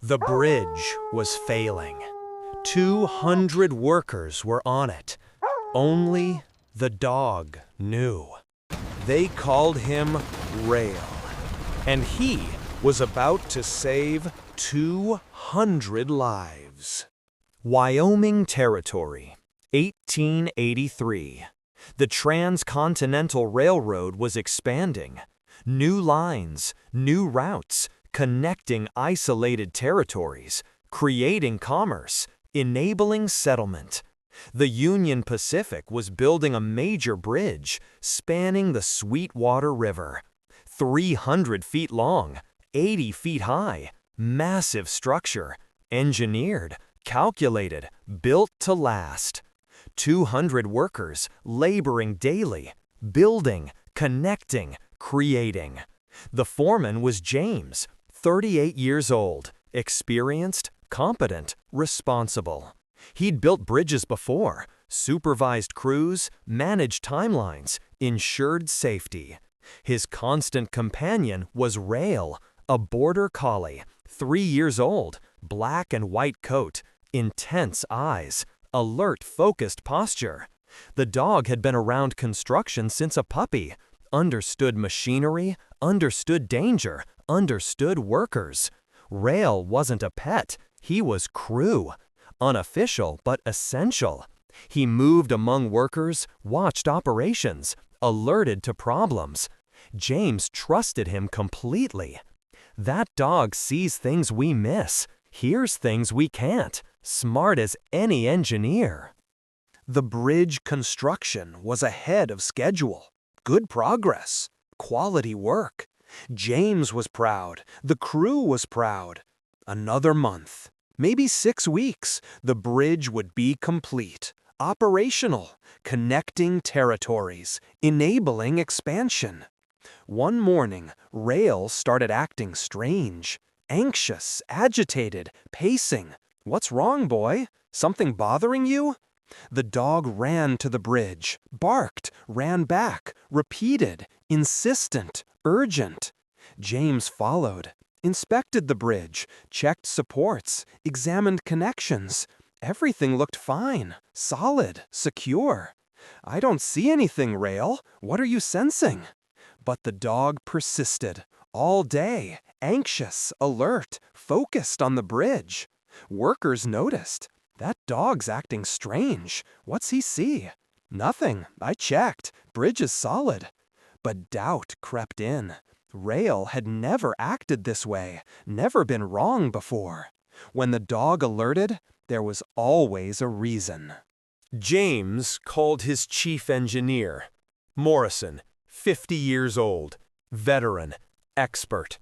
The bridge was failing. 200 workers were on it. Only the dog knew. They called him Rail, and he was about to save 200 lives. Wyoming Territory, 1883. The Transcontinental Railroad was expanding. New lines, new routes, connecting isolated territories, creating commerce, enabling settlement. The Union Pacific was building a major bridge spanning the Sweetwater River. 300 feet long, 80 feet high, massive structure, engineered, calculated, built to last. 200 workers laboring daily, building, connecting, creating. The foreman was James, 38 years old, experienced, competent, responsible. He'd built bridges before, supervised crews, managed timelines, ensured safety. His constant companion was Rail, a Border Collie, 3 years old, black and white coat, intense eyes, alert, focused posture. The dog had been around construction since a puppy, understood machinery, understood danger, understood workers. Rail wasn't a pet, he was crew. Unofficial but essential. He moved among workers, watched operations, alerted to problems. James trusted him completely. That dog sees things we miss, hears things we can't, smart as any engineer. The bridge construction was ahead of schedule. Good progress, quality work. James was proud, the crew was proud. Another month, maybe 6 weeks, the bridge would be complete, operational, connecting territories, enabling expansion. One morning, Rail started acting strange, anxious, agitated, pacing. "What's wrong, boy? Something bothering you?" The dog ran to the bridge, barked, ran back, repeated, insistent, urgent. James followed, inspected the bridge, checked supports, examined connections. Everything looked fine, solid, secure. "I don't see anything, Rail. What are you sensing?" But the dog persisted, all day, anxious, alert, focused on the bridge. Workers noticed. "That dog's acting strange. What's he see?" "Nothing. I checked. Bridge is solid." But doubt crept in. Rail had never acted this way, never been wrong before. When the dog alerted, there was always a reason. James called his chief engineer, Morrison, 50 years old, veteran, expert.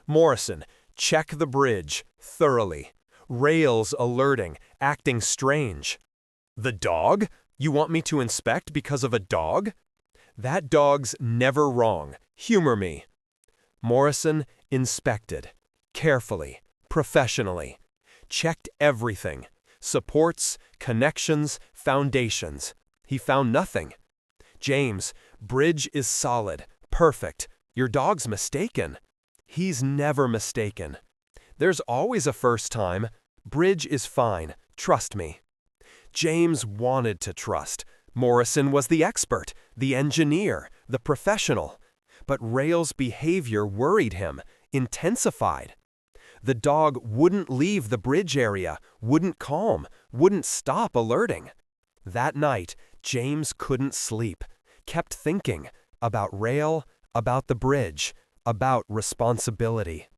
"Morrison, check the bridge, thoroughly. Rail's alerting, acting strange." "The dog? You want me to inspect because of a dog?" "That dog's never wrong. Humor me." Morrison inspected, carefully, professionally. Checked everything. Supports, connections, foundations. He found nothing. "James, bridge is solid, perfect. Your dog's mistaken." "He's never mistaken. There's always a first time. Bridge is fine, trust me." James wanted to trust. Morrison was the expert, the engineer, the professional. But Rail's behavior worried him, intensified. The dog wouldn't leave the bridge area, wouldn't calm, wouldn't stop alerting. That night, James couldn't sleep, kept thinking about Rail, about the bridge, about responsibility.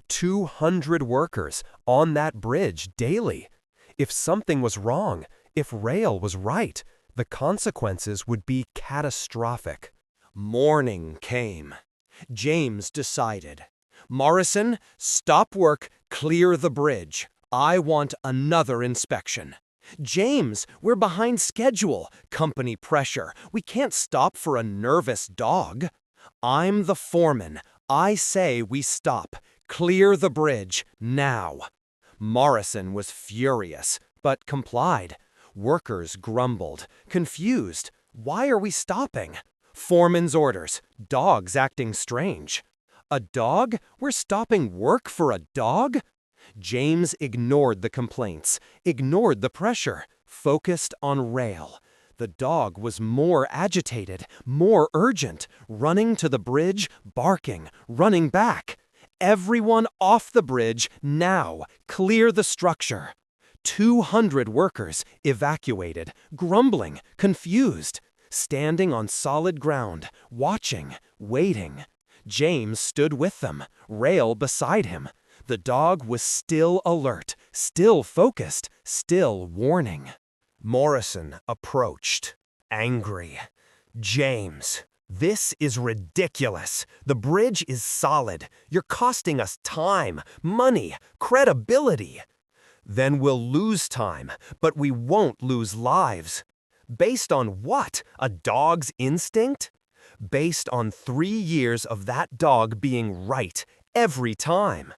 200 workers on that bridge daily. If something was wrong, if Rail was right, the consequences would be catastrophic. Morning came. James decided. "Morrison, stop work, clear the bridge. I want another inspection." "James, we're behind schedule. Company pressure. We can't stop for a nervous dog." "I'm the foreman. I say we stop. Clear the bridge, now." Morrison was furious, but complied. Workers grumbled, confused. "Why are we stopping?" "Foreman's orders. Dog's acting strange." "A dog? We're stopping work for a dog?" James ignored the complaints, ignored the pressure, focused on Rail. The dog was more agitated, more urgent, running to the bridge, barking, running back. Everyone off the bridge now, clear the structure. 200 workers evacuated, grumbling, confused, standing on solid ground, watching, waiting. James stood with them, Rail beside him. The dog was still alert, still focused, still warning. Morrison approached, angry. "James, this is ridiculous. The bridge is solid. You're costing us time, money, credibility. Then we'll lose time, but we won't lose lives. Based on what? A dog's instinct? Based on 3 years of that dog being right every time."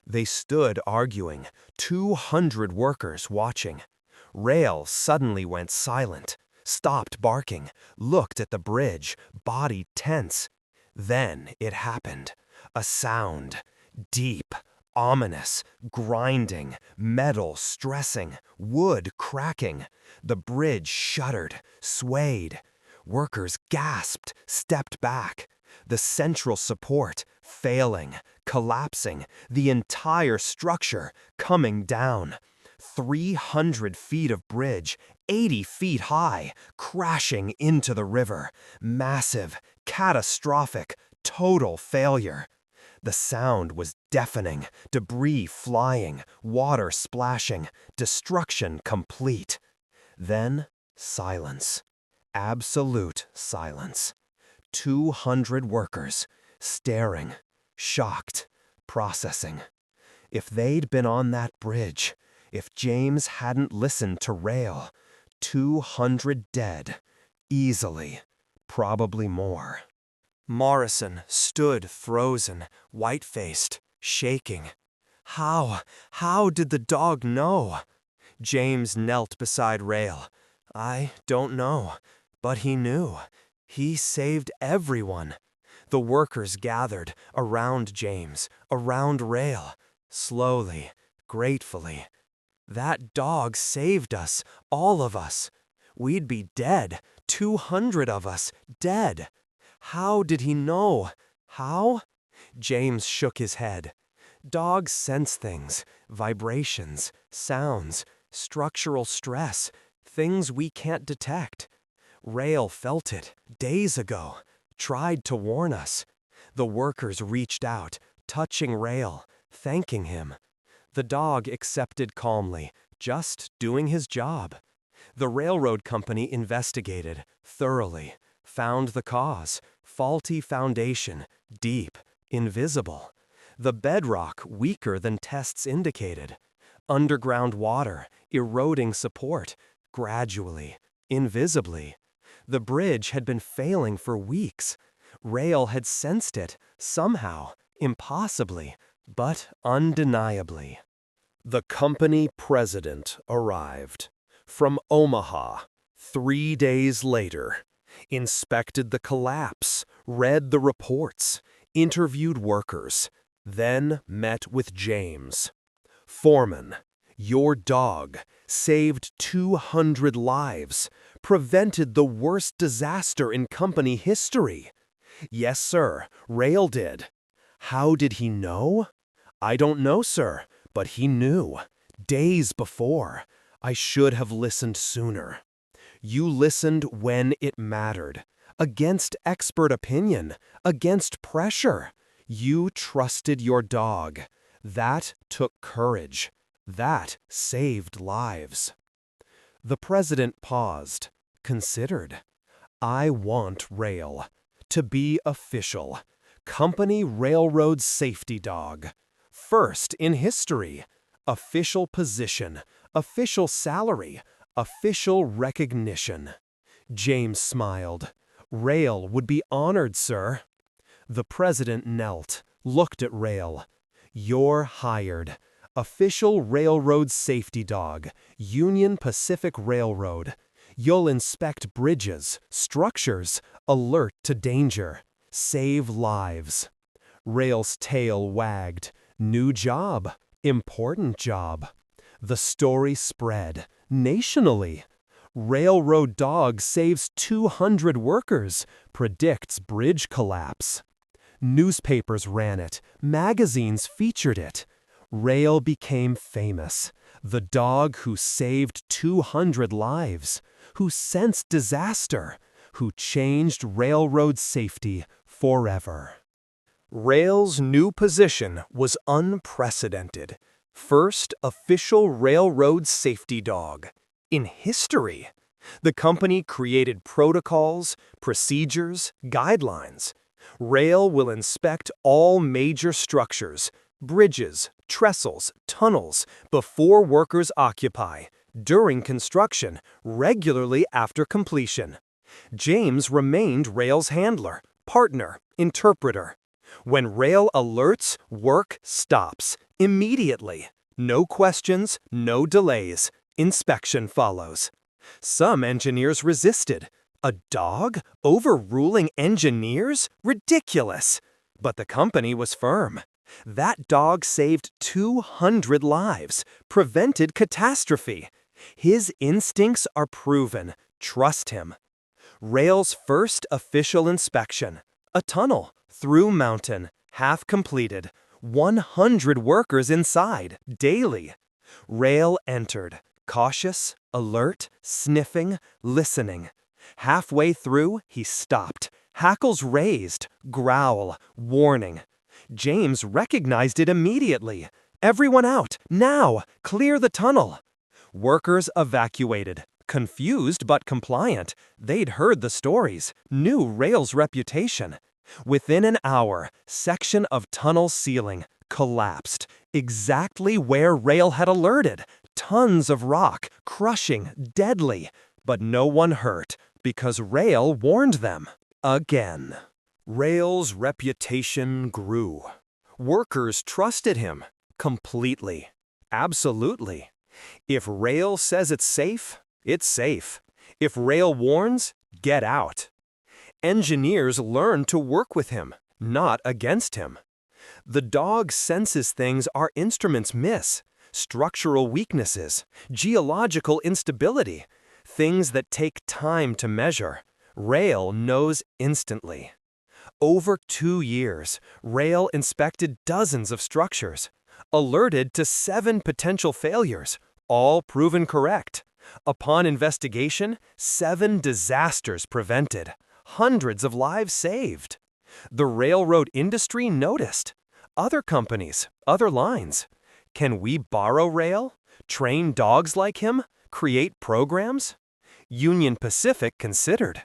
They stood arguing, 200 workers watching. Rail suddenly went silent, stopped barking, looked at the bridge, body tense. Then it happened. A sound. Deep, ominous, grinding, metal stressing, wood cracking. The bridge shuddered, swayed. Workers gasped, stepped back. The central support failing, collapsing, the entire structure coming down. 300 feet of bridge, 80 feet high, crashing into the river. Massive, catastrophic, total failure. The sound was deafening, debris flying, water splashing, destruction complete. Then silence. Absolute silence. 200 workers, staring, shocked, processing. If they'd been on that bridge, if James hadn't listened to Rail, 200 dead, easily, probably more. Morrison stood frozen, white-faced, shaking. How did the dog know? James knelt beside Rail. "I don't know, but he knew. He saved everyone." The workers gathered around James, around Rail, slowly, gratefully. "That dog saved us, all of us. We'd be dead, 200 of us, dead. How did he know? How?" James shook his head. "Dogs sense things, vibrations, sounds, structural stress, things we can't detect. Rail felt it days ago, tried to warn us." The workers reached out, touching Rail, thanking him. The dog accepted calmly, just doing his job. The railroad company investigated, thoroughly, found the cause, faulty foundation, deep, invisible. The bedrock weaker than tests indicated. Underground water, eroding support, gradually, invisibly. The bridge had been failing for weeks. Rail had sensed it, somehow, impossibly, but undeniably. The company president arrived. From Omaha, 3 days later. Inspected the collapse, read the reports, interviewed workers, then met with James. "Foreman, your dog saved 200 lives, prevented the worst disaster in company history." "Yes, sir, Rail did." "How did he know?" "I don't know, sir, but he knew. Days before. I should have listened sooner." "You listened when it mattered. Against expert opinion, against pressure. You trusted your dog. That took courage. That saved lives." The president paused, considered. "I want Rail. To be official. Company Railroad Safety Dog. First in history. Official position, official salary, official recognition." James smiled. "Rail would be honored, sir." The president knelt, looked at Rail. "You're hired. Official Railroad Safety Dog, Union Pacific Railroad. You'll inspect bridges, structures, alert to danger, save lives." Rail's tail wagged. "New job, Important job. The story spread nationally. Railroad dog saves 200 workers, predicts bridge collapse. Newspapers ran it, magazines featured it. Rail became famous. The dog who saved 200 lives, who sensed disaster, who changed railroad safety forever. Rail's new position was unprecedented. First official railroad safety dog in history. The company created protocols, procedures, guidelines. Rail will inspect all major structures, bridges, trestles, tunnels, before workers occupy, during construction, regularly after completion. James remained Rail's handler, partner, interpreter. When Rail alerts, work stops immediately. No questions, no delays. Inspection follows. Some engineers resisted. A dog overruling engineers? Ridiculous! But the company was firm. That dog saved 200 lives, prevented catastrophe. His instincts are proven. Trust him. Rail's first official inspection. A tunnel, through mountain, half completed. 100 workers inside, daily. Rail entered, cautious, alert, sniffing, listening. Halfway through, he stopped, hackles raised, growl, warning. James recognized it immediately. Everyone out, now, clear the tunnel. Workers evacuated, confused but compliant. They'd heard the stories, knew Rail's reputation. Within an hour, section of tunnel ceiling collapsed, exactly where Rail had alerted. Tons of rock, crushing, deadly. But no one hurt, because Rail warned them. Again. Rail's reputation grew. Workers trusted him. Completely. Absolutely. If Rail says it's safe, it's safe. If Rail warns, get out. Engineers learn to work with him, not against him. The dog senses things our instruments miss. Structural weaknesses, geological instability, things that take time to measure. Rail knows instantly. Over 2 years, Rail inspected dozens of structures, alerted to 7 potential failures, all proven correct. Upon investigation, 7 disasters prevented, hundreds of lives saved. The railroad industry noticed. Other companies, other lines. Can we borrow Rail? Train dogs like him? Create programs? Union Pacific considered.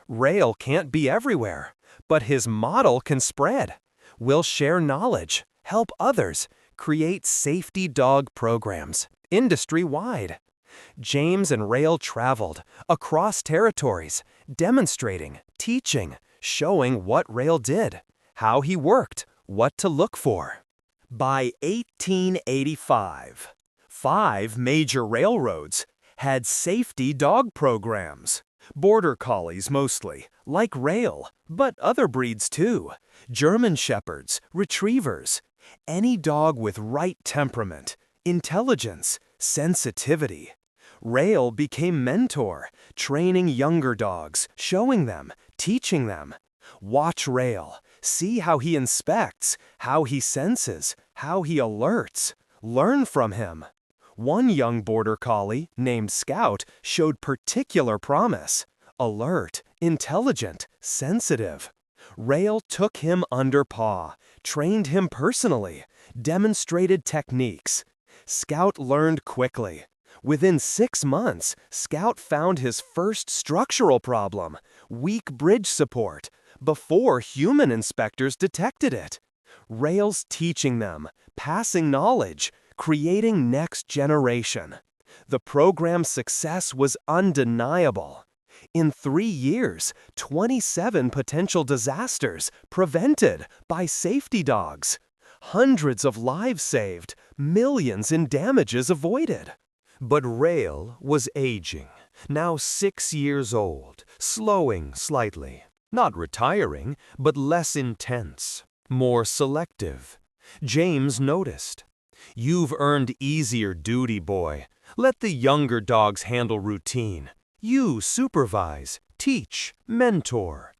Rail can't be everywhere, but his model can spread. We'll share knowledge, help others, create safety dog programs, industry-wide. James and Rail traveled across territories, demonstrating, teaching, showing what Rail did, how he worked, what to look for. By 1885, 5 major railroads had safety dog programs. Border Collies mostly, like Rail, but other breeds too. German Shepherds, Retrievers. Any dog with right temperament, intelligence, sensitivity. Rail became mentor, training younger dogs, showing them, teaching them. Watch Rail. See how he inspects, how he senses, how he alerts. Learn from him. One young Border Collie, named Scout, showed particular promise. Alert, intelligent, sensitive. Rail took him under paw, trained him personally, demonstrated techniques. Scout learned quickly. Within 6 months, Scout found his first structural problem, weak bridge support, before human inspectors detected it. Rail's teaching them, passing knowledge, creating next generation. The program's success was undeniable. In 3 years, 27 potential disasters prevented by safety dogs. Hundreds of lives saved, millions in damages avoided. But Rail was aging, now 6 years old, slowing slightly. Not retiring, but less intense, more selective. James noticed. You've earned easier duty, boy. Let the younger dogs handle routine. You supervise, teach, mentor.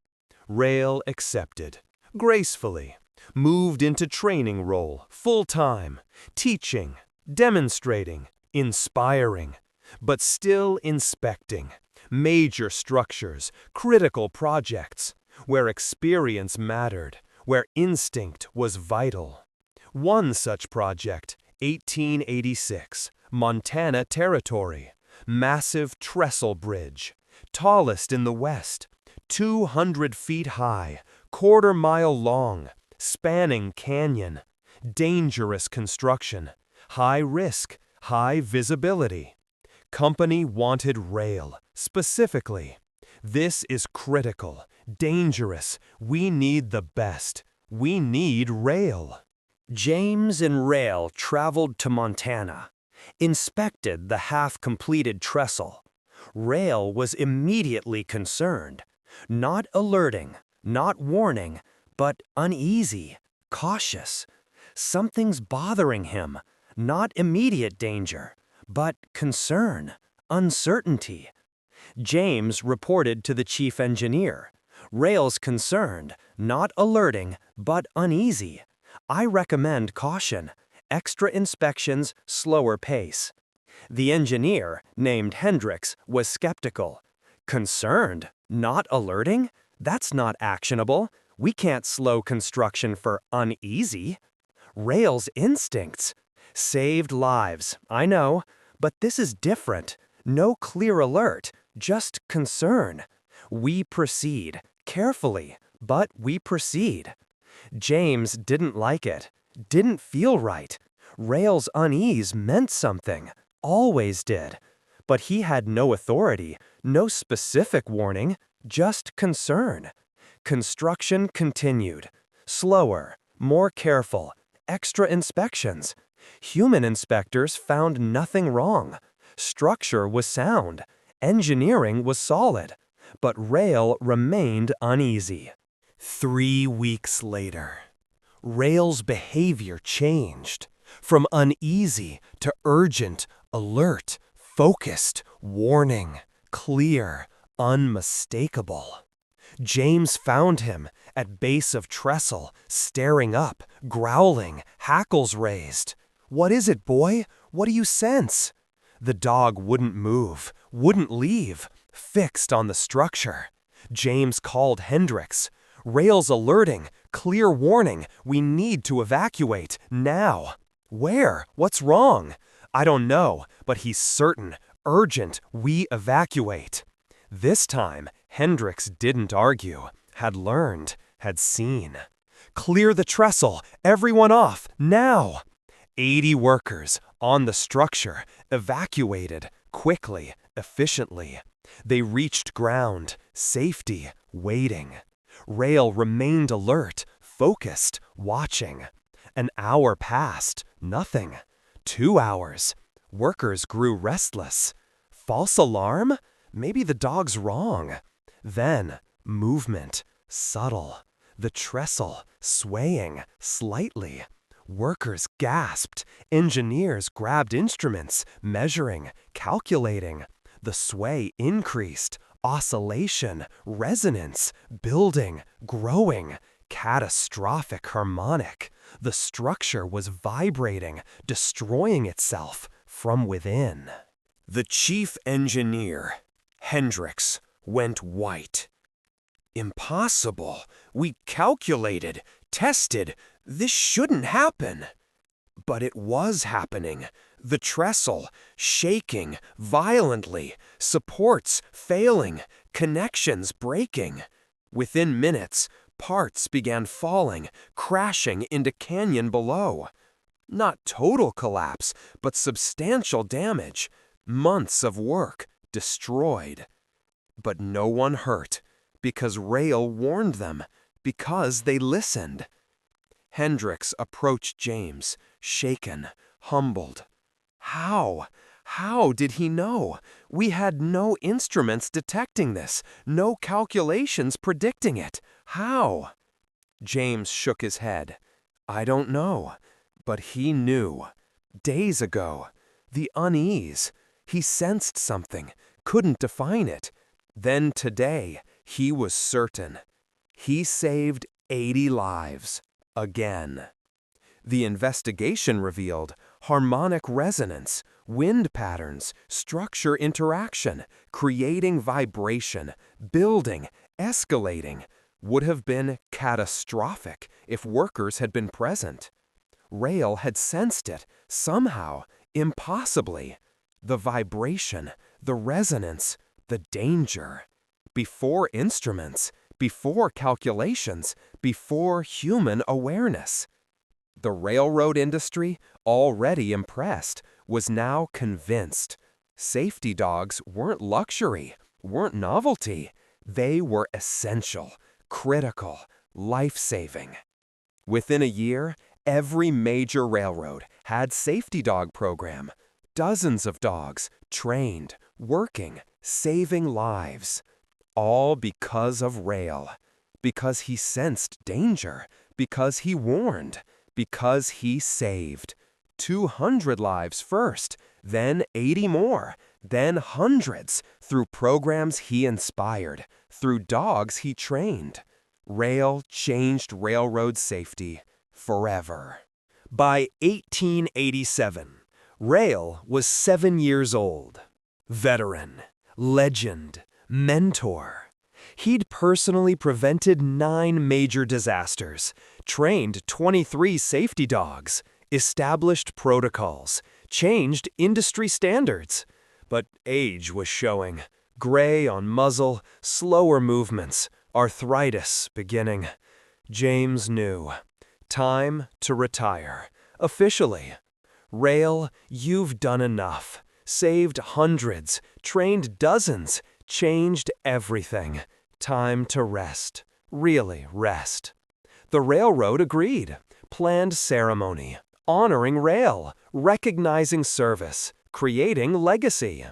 Rail accepted. Gracefully. Moved into training role, full-time. Teaching, demonstrating, inspiring. But still inspecting. Major structures, critical projects. Where experience mattered, where instinct was vital. One such project, 1886, Montana Territory. Massive trestle bridge. Tallest in the West. 200 feet high, quarter-mile long, spanning canyon. Dangerous construction. High risk, high visibility. Company wanted rail, specifically. This is critical, dangerous. We need the best. We need rail. James and Rail traveled to Montana, inspected the half-completed trestle. Rail was immediately concerned, not alerting, not warning, but uneasy, cautious. Something's bothering him, not immediate danger, but concern, uncertainty. James reported to the chief engineer. Rail's concerned, not alerting, but uneasy. I recommend caution, extra inspections, slower pace. The engineer, named Hendricks, was skeptical. Concerned, not alerting? That's not actionable. We can't slow construction for uneasy. Rail's instincts. Saved lives, I know, but this is different. No clear alert, just concern. We proceed, carefully, but we proceed. James didn't like it, didn't feel right. Rail's unease meant something, always did. But he had no authority, no specific warning, just concern. Construction continued. Slower, more careful, extra inspections. Human inspectors found nothing wrong. Structure was sound. Engineering was solid. But Rail remained uneasy. 3 weeks later, Rail's behavior changed. From uneasy to urgent, alert, focused, warning, clear, unmistakable. James found him at base of trestle, staring up, growling, hackles raised. "What is it, boy? What do you sense?" The dog wouldn't move, wouldn't leave, fixed on the structure. James called Hendricks. "Rail's alerting, clear warning, we need to evacuate, now." "Where? What's wrong?" "I don't know, but he's certain, urgent, we evacuate." This time, Hendricks didn't argue, had learned, had seen. "Clear the trestle, everyone off, now!" 80 workers, on the structure, evacuated, quickly, efficiently. They reached ground, safety, waiting. Rail remained alert, focused, watching. An hour passed, nothing. 2 hours. Workers grew restless. False alarm? Maybe the dog's wrong. Then, movement, subtle. The trestle, swaying, slightly. Workers gasped. Engineers grabbed instruments, measuring, calculating. The sway increased. Oscillation, resonance, building, growing. Catastrophic harmonic. The structure was vibrating, destroying itself from within. The chief engineer, Hendricks, went white. "Impossible. We calculated, tested. This shouldn't happen." But it was happening. The trestle, shaking violently, supports failing, connections breaking. Within minutes, parts began falling, crashing into canyon below. Not total collapse, but substantial damage. Months of work destroyed. But no one hurt, because Rail warned them, because they listened. Hendricks approached James, shaken, humbled. How did he know? We had no instruments detecting this, no calculations predicting it. How? James shook his head. I don't know, but he knew. Days ago, the unease. He sensed something, couldn't define it. Then today, he was certain. He saved 80 lives. Again. The investigation revealed harmonic resonance, wind patterns, structure interaction, creating vibration, building, escalating, would have been catastrophic if workers had been present. Rail had sensed it, somehow, impossibly. The vibration, the resonance, the danger. Before instruments, before calculations, before human awareness. The railroad industry, already impressed, was now convinced. Safety dogs weren't luxury, weren't novelty. They were essential, critical, life-saving. Within a year, every major railroad had safety dog program. Dozens of dogs, trained, working, saving lives. All because of Rail. Because he sensed danger. Because he warned. Because he saved. 200 lives first, then 80 more, then hundreds, through programs he inspired, through dogs he trained. Rail changed railroad safety forever. By 1887, Rail was 7 years old. Veteran, legend, mentor. He'd personally prevented 9 major disasters, trained 23 safety dogs, established protocols, changed industry standards. But age was showing. Gray on muzzle, slower movements, arthritis beginning. James knew. Time to retire. Officially. Rail, you've done enough. Saved hundreds, trained dozens, changed everything. Time to rest. Really rest. The railroad agreed. Planned ceremony. Honoring Rail. Recognizing service. Creating legacy.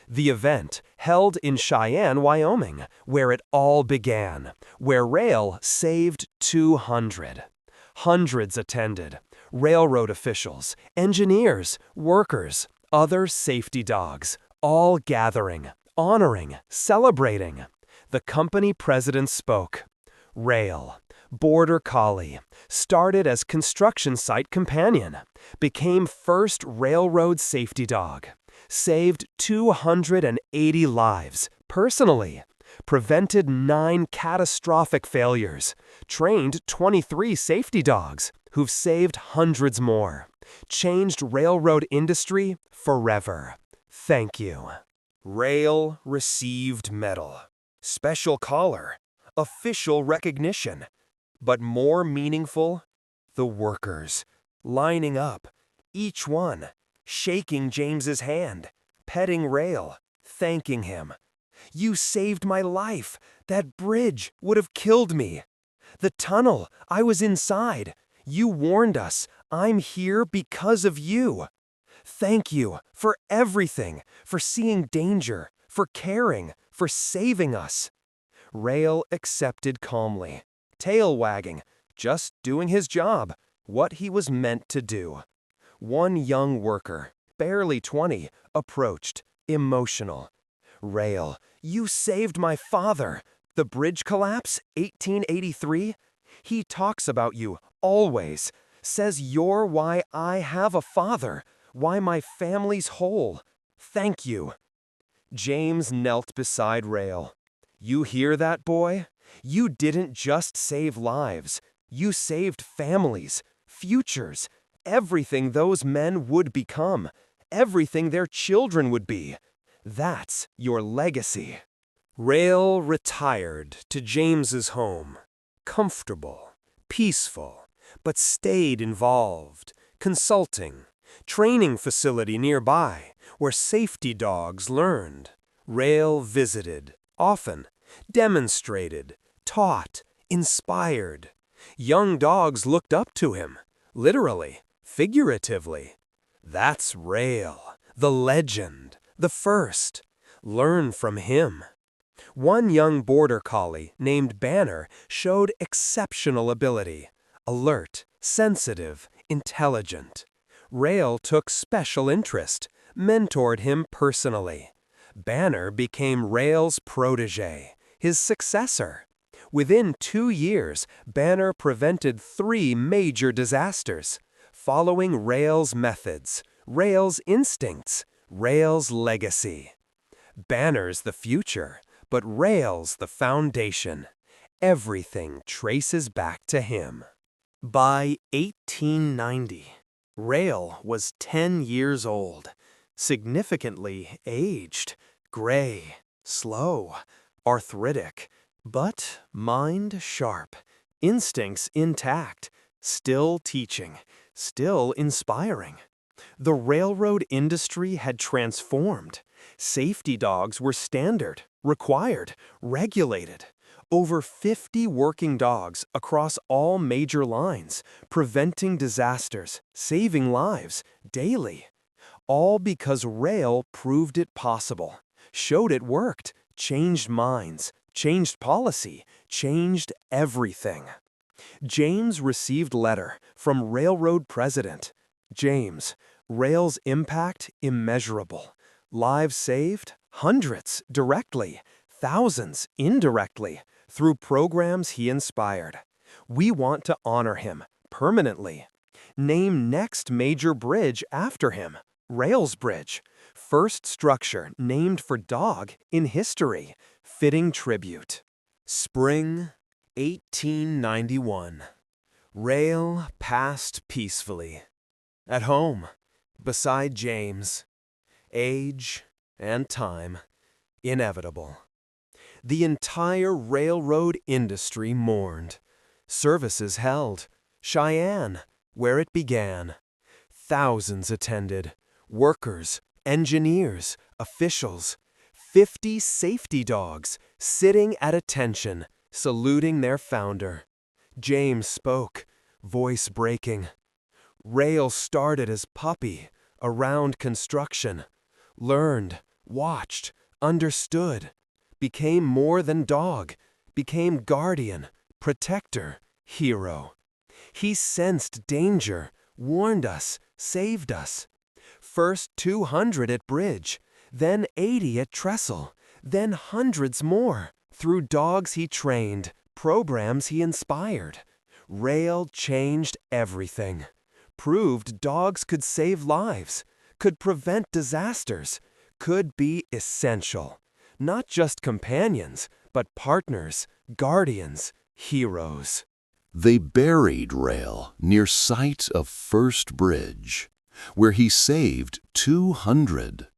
The event, held in Cheyenne, Wyoming, where it all began, where Rail saved 200. Hundreds attended. Railroad officials, engineers, workers, other safety dogs, all gathering, honoring, celebrating. The company president spoke. Rail, Border Collie, started as construction site companion, became first railroad safety dog, saved 280 lives personally, prevented 9 catastrophic failures, trained 23 safety dogs who've saved hundreds more, changed railroad industry forever. Thank you. Rail received medal, special collar, official recognition. But more meaningful, the workers, lining up, each one, shaking James's hand, petting Rail, thanking him. You saved my life. That bridge would have killed me. The tunnel, I was inside. You warned us. I'm here because of you. Thank you for everything, for seeing danger, for caring, for saving us. Rail accepted calmly, tail wagging, just doing his job, what he was meant to do. One young worker, barely 20, approached, emotional. Rail, you saved my father. The bridge collapse, 1883? He talks about you, always. Says you're why I have a father, why my family's whole. Thank you. James knelt beside Rail. You hear that, boy? You didn't just save lives. You saved families, futures, everything those men would become, everything their children would be. That's your legacy. Rail retired to James's home. Comfortable, peaceful, but stayed involved, consulting, training facility nearby where safety dogs learned. Rail visited, often, demonstrated, taught, inspired. Young dogs looked up to him, literally, figuratively. That's Rail, the legend, the first. Learn from him. One young Border Collie named Banner showed exceptional ability. Alert, sensitive, intelligent. Rail took special interest, mentored him personally. Banner became Rail's protege, his successor. Within 2 years, Banner prevented 3 major disasters, following Rail's methods, Rail's instincts, Rail's legacy. Banner's the future, but Rail's the foundation. Everything traces back to him. By 1890, Rail was 10 years old, significantly aged, gray, slow, arthritic, but mind sharp, instincts intact, still teaching, still inspiring. The railroad industry had transformed. Safety dogs were standard, required, regulated. Over 50 working dogs across all major lines, preventing disasters, saving lives, daily. All because Rail proved it possible, showed it worked, changed minds, changed policy, changed everything. James received letter from railroad president. James, Rail's impact immeasurable. Lives saved, hundreds directly, thousands indirectly, through programs he inspired. We want to honor him permanently. Name next major bridge after him, Rail's Bridge. First structure named for dog in history, fitting tribute. Spring 1891. Rail passed peacefully. At home, beside James. Age and time, inevitable. The entire railroad industry mourned. Services held. Cheyenne, where it began. Thousands attended. Workers, engineers, officials. 50 safety dogs sitting at attention, saluting their founder. James spoke, voice breaking. Rail started as puppy, around construction. Learned, watched, understood. Became more than dog, became guardian, protector, hero. He sensed danger, warned us, saved us. First 200 at Bridge, then 80 at Trestle, then hundreds more, through dogs he trained, programs he inspired. Rail changed everything. Proved dogs could save lives, could prevent disasters, could be essential. Not just companions, but partners, guardians, heroes. They buried Rail near site of First Bridge, where he saved 200.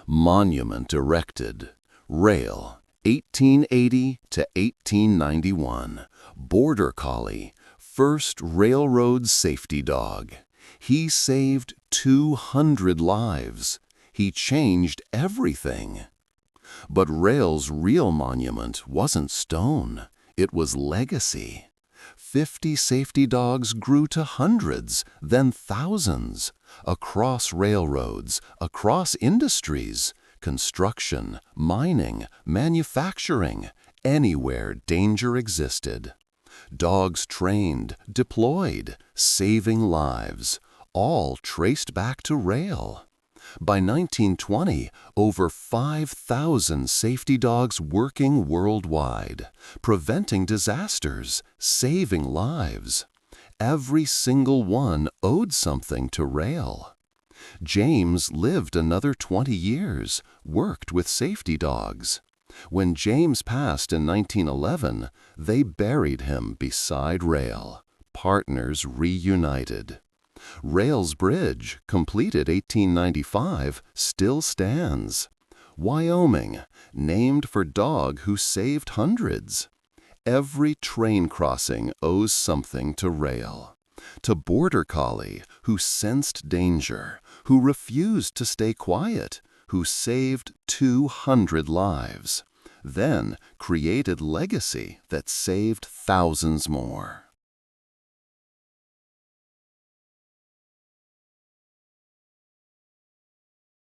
Monument erected. Rail, 1880 to 1891. Border Collie, first railroad safety dog. He saved 200 lives. He changed everything. But Rail's real monument wasn't stone. It was legacy. 50 safety dogs grew to hundreds, then thousands, across railroads, across industries, construction, mining, manufacturing, anywhere danger existed. Dogs trained, deployed, saving lives, all traced back to Rail. By 1920, over 5,000 safety dogs working worldwide, preventing disasters, saving lives. Every single one owed something to Rail. James lived another 20 years, worked with safety dogs. When James passed in 1911, they buried him beside Rail. Partners reunited. Rail's Bridge, completed 1895, still stands. Wyoming, named for dog who saved hundreds. Every train crossing owes something to Rail. To Border Collie, who sensed danger, who refused to stay quiet, who saved 200 lives. Then created legacy that saved thousands more.